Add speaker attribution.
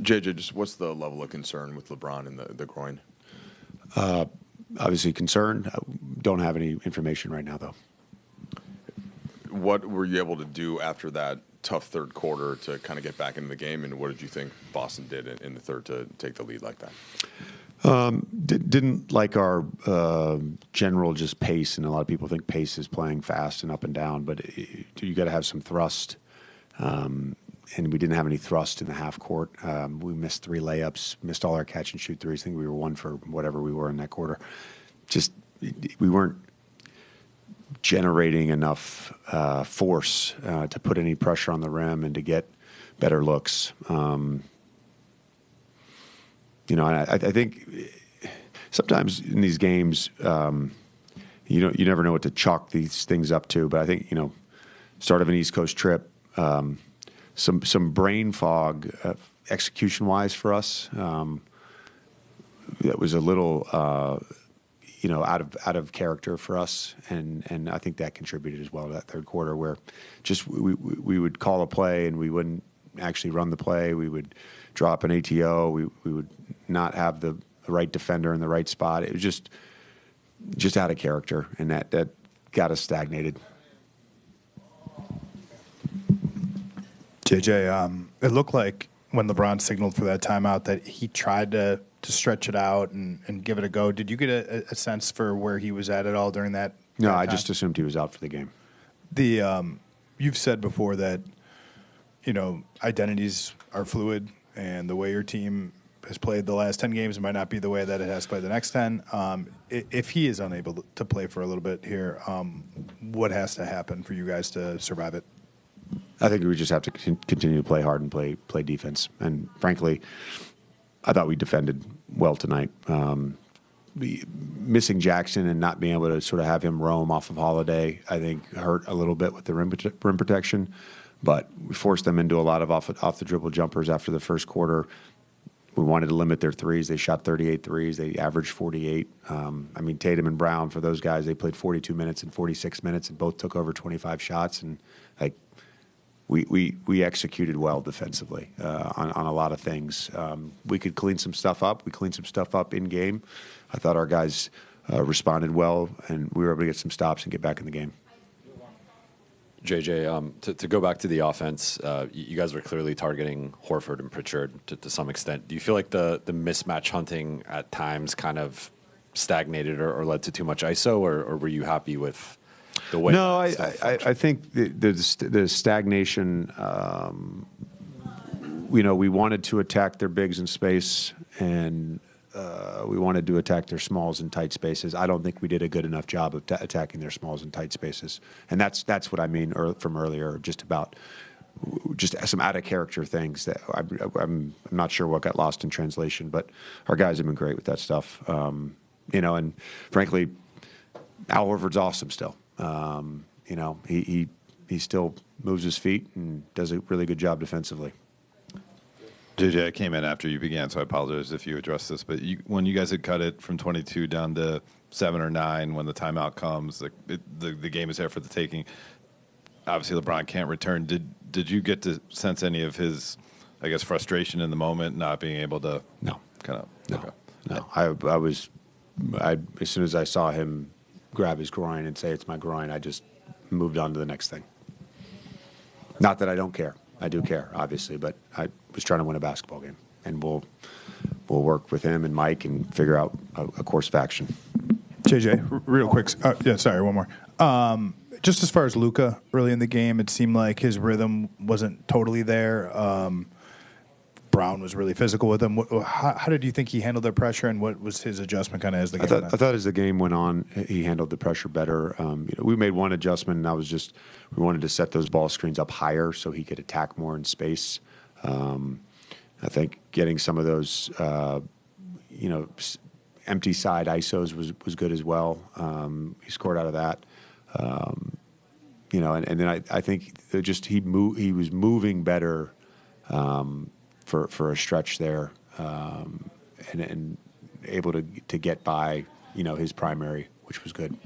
Speaker 1: JJ, just what's the level of concern with LeBron and the groin?
Speaker 2: Obviously concerned. Don't have any information right now, though.
Speaker 1: What were you able to do after that tough third quarter to kind of get back into the game, and what did you think Boston did in the third to take the lead like that?
Speaker 2: Didn't like our general just pace, and a lot of people think pace is playing fast and up and down, but you got to have some thrust, and we didn't have any thrust in the half court. We missed 3 layups, missed all our catch and shoot threes. I think we were 1 for whatever we were in that quarter. Just we weren't generating enough force to put any pressure on the rim and to get better looks. I think sometimes in these games, you never know what to chalk these things up to. But I think start of an East Coast trip, some brain fog, execution wise for us. That was a little out of character for us, and I think that contributed as well to that third quarter, where just we would call a play and we wouldn't actually run the play. We would drop an ATO. We would not have the right defender in the right spot. It was just out of character, and that got us stagnated.
Speaker 3: JJ, it looked like when LeBron signaled for that timeout that he tried to stretch it out and give it a go. Did you get a sense for where he was at all during that?
Speaker 2: No,
Speaker 3: that
Speaker 2: I
Speaker 3: time?
Speaker 2: just assumed he was out for the game.
Speaker 3: You've said before that identities are fluid, and the way your team has played the last 10 games might not be the way that it has played the next 10. If he is unable to play for a little bit here, what has to happen for you guys to survive it?
Speaker 2: I think we just have to continue to play hard and play defense. And frankly, I thought we defended well tonight. Missing Jackson and not being able to sort of have him roam off of Holiday, I think, hurt a little bit with the rim protection. But we forced them into a lot of off the dribble jumpers after the first quarter. We wanted to limit their threes. They shot 38 threes. They averaged 48. Tatum and Brown, for those guys, they played 42 minutes and 46 minutes and both took over 25 shots. And we executed well defensively on a lot of things. We could clean some stuff up. We cleaned some stuff up in game. I thought our guys responded well, and we were able to get some stops and get back in the game.
Speaker 4: JJ, to go back to the offense, you guys were clearly targeting Horford and Pritchard to some extent. Do you feel like the mismatch hunting at times kind of stagnated or led to too much ISO, or were you happy with the way?
Speaker 2: No, I think the stagnation. We wanted to attack their bigs in space, and we wanted to attack their smalls in tight spaces. I don't think we did a good enough job of attacking their smalls in tight spaces, and that's what I mean from earlier, just some out of character things that I'm not sure what got lost in translation, but our guys have been great with that stuff. And frankly, Al Horford's awesome still. He still moves his feet and does a really good job defensively.
Speaker 5: JJ, I came in after you began, so I apologize if you addressed this. But when you guys had cut it from 22 down to 7 or 9, when the timeout comes, the game is there for the taking. Obviously, LeBron can't return. Did you get to sense any of his, I guess, frustration in the moment, not being able to?
Speaker 2: No.
Speaker 5: No.
Speaker 2: Okay. No. I as soon as I saw him grab his groin and say it's my groin, I just moved on to the next thing. Not that I don't care. I do care, obviously, but I was trying to win a basketball game, and we'll work with him and Mike and figure out a course of action.
Speaker 3: JJ, real quick. One more. Just as far as Luka early in the game, it seemed like his rhythm wasn't totally there. Brown was really physical with him. How did you think he handled the pressure, and what was his adjustment kind of as the game went on?
Speaker 2: I thought as the game went on, he handled the pressure better. We made one adjustment, and that was just we wanted to set those ball screens up higher so he could attack more in space. I think getting some of those, empty side ISOs was good as well. He scored out of that. And then I think he was moving better. For a stretch there, and able to get by, his primary, which was good.